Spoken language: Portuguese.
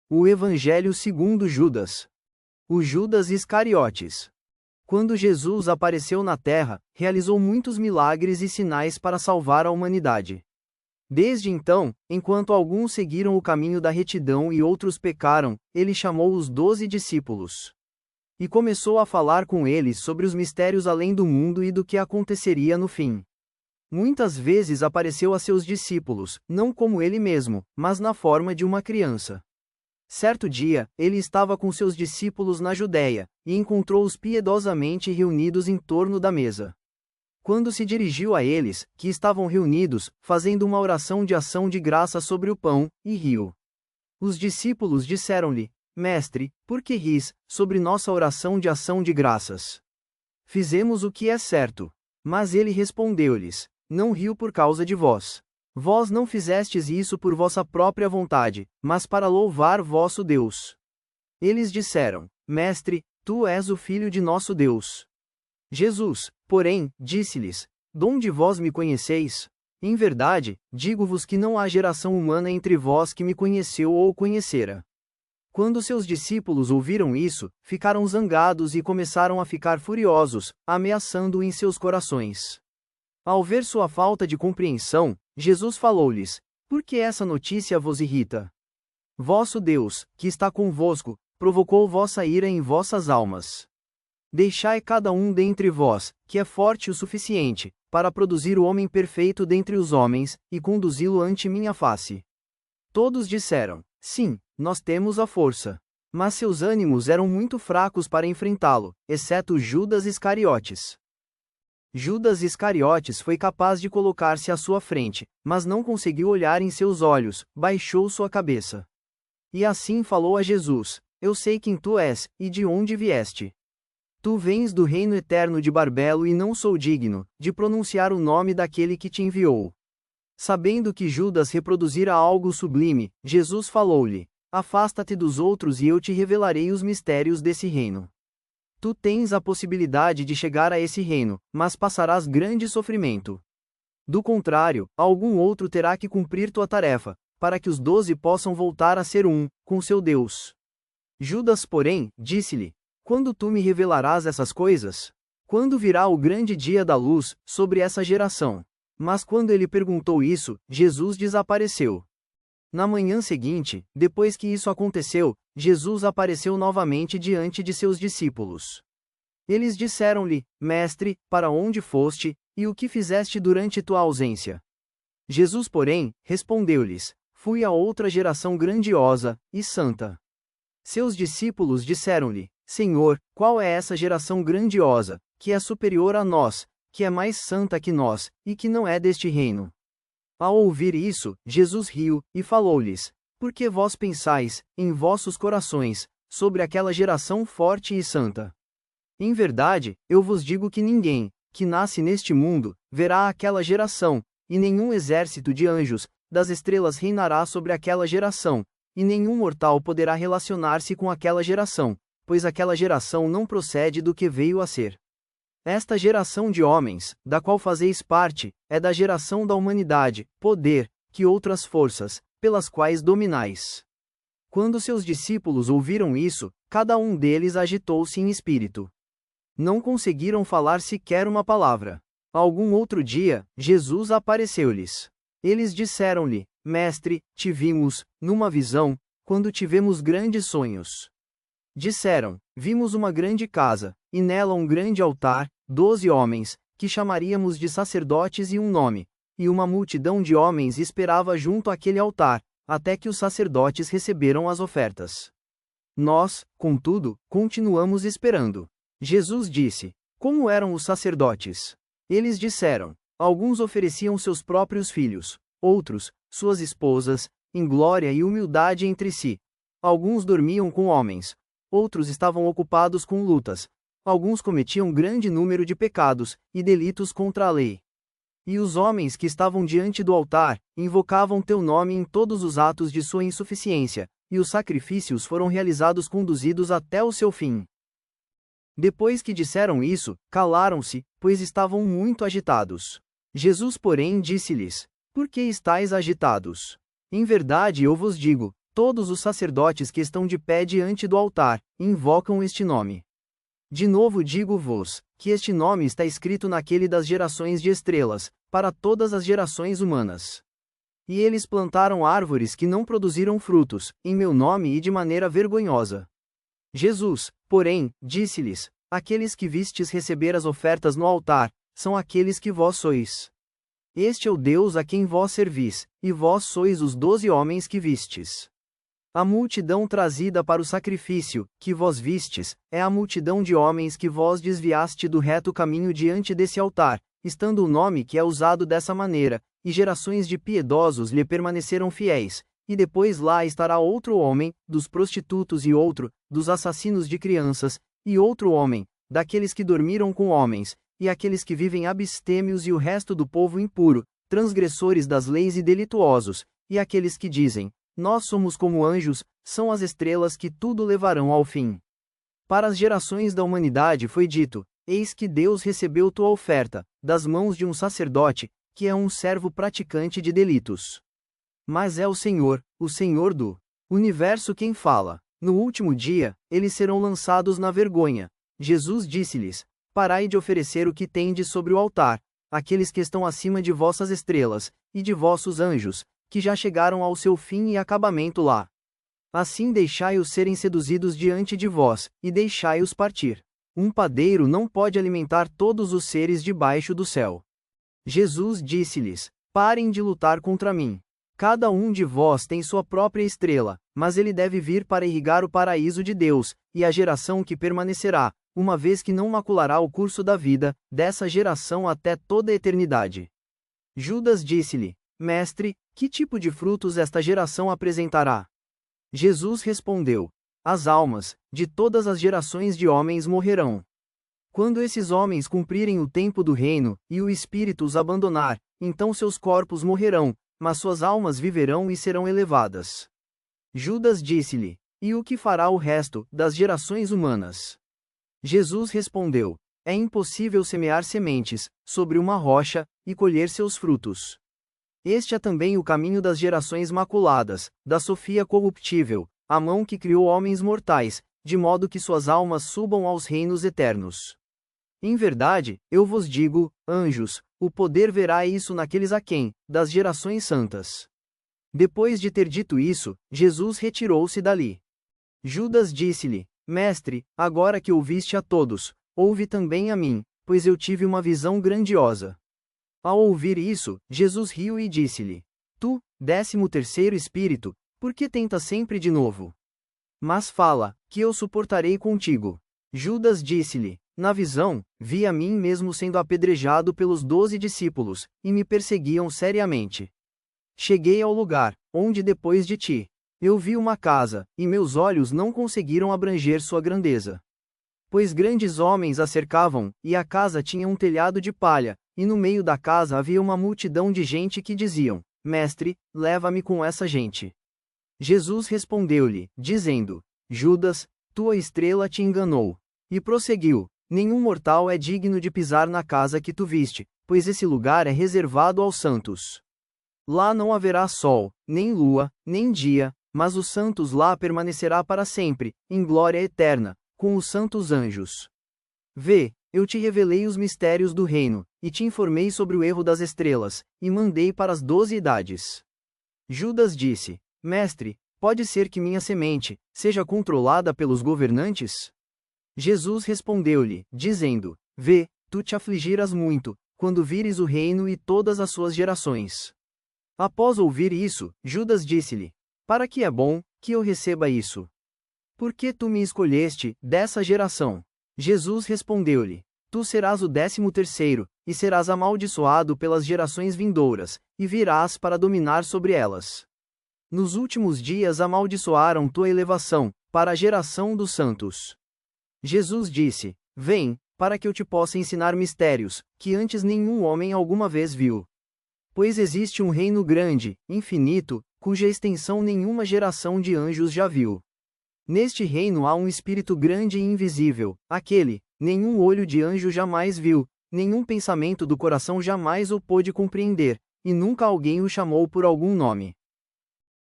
O Evangelho segundo Judas. O Judas Iscariotes. Quando Jesus apareceu na terra, realizou muitos milagres e sinais para salvar a humanidade. Desde então, enquanto alguns seguiram o caminho da retidão e outros pecaram, ele chamou os 12 discípulos. E começou a falar com eles sobre os mistérios além do mundo e do que aconteceria no fim. Muitas vezes apareceu a seus discípulos, não como ele mesmo, mas na forma de uma criança. Certo dia, ele estava com seus discípulos na Judéia, e encontrou-os piedosamente reunidos em torno da mesa. Quando se dirigiu a eles, que estavam reunidos, fazendo uma oração de ação de graça sobre o pão, e riu. Os discípulos disseram-lhe: Mestre, por que ris, sobre nossa oração de ação de graças? Fizemos o que é certo. Mas ele respondeu-lhes: Não rio por causa de vós. Vós não fizestes isso por vossa própria vontade, mas para louvar vosso Deus. Eles disseram: Mestre, tu és o Filho de nosso Deus. Jesus, porém, disse-lhes: Donde vós me conheceis? Em verdade, digo-vos que não há geração humana entre vós que me conheceu ou conhecera. Quando seus discípulos ouviram isso, ficaram zangados e começaram a ficar furiosos, ameaçando-o em seus corações. Ao ver sua falta de compreensão, Jesus falou-lhes: Por que essa notícia vos irrita? Vosso Deus, que está convosco, provocou vossa ira em vossas almas. Deixai cada um dentre vós, que é forte o suficiente, para produzir o homem perfeito dentre os homens, e conduzi-lo ante minha face. Todos disseram: Sim, nós temos a força. Mas seus ânimos eram muito fracos para enfrentá-lo, exceto Judas Iscariotes. Judas Iscariotes foi capaz de colocar-se à sua frente, mas não conseguiu olhar em seus olhos, baixou sua cabeça. E assim falou a Jesus: Eu sei quem tu és, e de onde vieste. Tu vens do reino eterno de Barbelo e não sou digno de pronunciar o nome daquele que te enviou. Sabendo que Judas reproduzira algo sublime, Jesus falou-lhe: Afasta-te dos outros e eu te revelarei os mistérios desse reino. Tu tens a possibilidade de chegar a esse reino, mas passarás grande sofrimento. Do contrário, algum outro terá que cumprir tua tarefa, para que os 12 possam voltar a ser um, com seu Deus. Judas, porém, disse-lhe: Quando tu me revelarás essas coisas? Quando virá o grande dia da luz sobre essa geração? Mas quando ele perguntou isso, Jesus desapareceu. Na manhã seguinte, depois que isso aconteceu, Jesus apareceu novamente diante de seus discípulos. Eles disseram-lhe: Mestre, para onde foste, e o que fizeste durante tua ausência? Jesus, porém, respondeu-lhes: Fui a outra geração grandiosa e santa. Seus discípulos disseram-lhe: Senhor, qual é essa geração grandiosa, que é superior a nós, que é mais santa que nós, e que não é deste reino? Ao ouvir isso, Jesus riu, e falou-lhes: Por que vós pensais, em vossos corações, sobre aquela geração forte e santa? Em verdade, eu vos digo que ninguém, que nasce neste mundo, verá aquela geração, e nenhum exército de anjos, das estrelas reinará sobre aquela geração, e nenhum mortal poderá relacionar-se com aquela geração, pois aquela geração não procede do que veio a ser. Esta geração de homens, da qual fazeis parte, é da geração da humanidade, poder, que outras forças, pelas quais dominais. Quando seus discípulos ouviram isso, cada um deles agitou-se em espírito. Não conseguiram falar sequer uma palavra. Algum outro dia, Jesus apareceu-lhes. Eles disseram-lhe: Mestre, te vimos, numa visão, quando tivemos grandes sonhos. Disseram: Vimos uma grande casa, e nela um grande altar, 12 homens, que chamaríamos de sacerdotes e um nome, e uma multidão de homens esperava junto àquele altar, até que os sacerdotes receberam as ofertas. Nós, contudo, continuamos esperando. Jesus disse: Como eram os sacerdotes? Eles disseram: Alguns ofereciam seus próprios filhos, outros, suas esposas, em glória e humildade entre si. Alguns dormiam com homens, outros estavam ocupados com lutas. Alguns cometiam grande número de pecados e delitos contra a lei. E os homens que estavam diante do altar invocavam teu nome em todos os atos de sua insuficiência, e os sacrifícios foram realizados conduzidos até o seu fim. Depois que disseram isso, calaram-se, pois estavam muito agitados. Jesus, porém, disse-lhes: Por que estáis agitados? Em verdade eu vos digo, Todos os sacerdotes que estão de pé diante do altar, invocam este nome. De novo digo-vos, que este nome está escrito naquele das gerações de estrelas, para todas as gerações humanas. E eles plantaram árvores que não produziram frutos, em meu nome e de maneira vergonhosa. Jesus, porém, disse-lhes: aqueles que vistes receber as ofertas no altar, são aqueles que vós sois. Este é o Deus a quem vós servis, e vós sois os 12 homens que vistes. A multidão trazida para o sacrifício, que vós vistes, é a multidão de homens que vós desviaste do reto caminho diante desse altar, estando o nome que é usado dessa maneira, e gerações de piedosos lhe permaneceram fiéis, e depois lá estará outro homem, dos prostitutos e outro, dos assassinos de crianças, e outro homem, daqueles que dormiram com homens, e aqueles que vivem abstêmios e o resto do povo impuro, transgressores das leis e delituosos, e aqueles que dizem: nós somos como anjos, são as estrelas que tudo levarão ao fim. Para as gerações da humanidade foi dito: eis que Deus recebeu tua oferta, das mãos de um sacerdote, que é um servo praticante de delitos. Mas é o Senhor do universo quem fala. No último dia, eles serão lançados na vergonha. Jesus disse-lhes: parai de oferecer o que tendes sobre o altar, aqueles que estão acima de vossas estrelas, e de vossos anjos, que já chegaram ao seu fim e acabamento lá. Assim deixai-os serem seduzidos diante de vós, e deixai-os partir. Um padeiro não pode alimentar todos os seres debaixo do céu. Jesus disse-lhes: parem de lutar contra mim. Cada um de vós tem sua própria estrela, mas ele deve vir para irrigar o paraíso de Deus, e a geração que permanecerá, uma vez que não maculará o curso da vida, dessa geração até toda a eternidade. Judas disse-lhe: mestre, que tipo de frutos esta geração apresentará? Jesus respondeu: as almas, de todas as gerações de homens morrerão. Quando esses homens cumprirem o tempo do reino, e o Espírito os abandonar, então seus corpos morrerão, mas suas almas viverão e serão elevadas. Judas disse-lhe: e o que fará o resto, das gerações humanas? Jesus respondeu: é impossível semear sementes, sobre uma rocha, e colher seus frutos. Este é também o caminho das gerações maculadas, da sofia corruptível, a mão que criou homens mortais, de modo que suas almas subam aos reinos eternos. Em verdade, eu vos digo, anjos, o poder verá isso naqueles a quem, das gerações santas. Depois de ter dito isso, Jesus retirou-se dali. Judas disse-lhe: mestre, agora que ouviste a todos, ouve também a mim, pois eu tive uma visão grandiosa. Ao ouvir isso, Jesus riu e disse-lhe: tu, 13º espírito, por que tentas sempre de novo? Mas fala, que eu suportarei contigo. Judas disse-lhe: na visão, vi a mim mesmo sendo apedrejado pelos 12 discípulos, e me perseguiam seriamente. Cheguei ao lugar, onde depois de ti, eu vi uma casa, e meus olhos não conseguiram abranger sua grandeza. Pois grandes homens a cercavam, e a casa tinha um telhado de palha, e no meio da casa havia uma multidão de gente que diziam: mestre, leva-me com essa gente. Jesus respondeu-lhe, dizendo: Judas, tua estrela te enganou. E prosseguiu: nenhum mortal é digno de pisar na casa que tu viste, pois esse lugar é reservado aos santos. Lá não haverá sol, nem lua, nem dia, mas os santos lá permanecerá para sempre, em glória eterna, com os santos anjos. Vê, eu te revelei os mistérios do reino, e te informei sobre o erro das estrelas, e mandei para as 12 idades. Judas disse: mestre, pode ser que minha semente seja controlada pelos governantes? Jesus respondeu-lhe, dizendo: vê, tu te afligirás muito, quando vires o reino e todas as suas gerações. Após ouvir isso, Judas disse-lhe: para que é bom que eu receba isso? Por que tu me escolheste, dessa geração? Jesus respondeu-lhe: tu serás o 13º, e serás amaldiçoado pelas gerações vindouras, e virás para dominar sobre elas. Nos últimos dias amaldiçoaram tua elevação, para a geração dos santos. Jesus disse: vem, para que eu te possa ensinar mistérios, que antes nenhum homem alguma vez viu. Pois existe um reino grande, infinito, cuja extensão nenhuma geração de anjos já viu. Neste reino há um espírito grande e invisível, aquele, nenhum olho de anjo jamais viu, nenhum pensamento do coração jamais o pôde compreender, e nunca alguém o chamou por algum nome.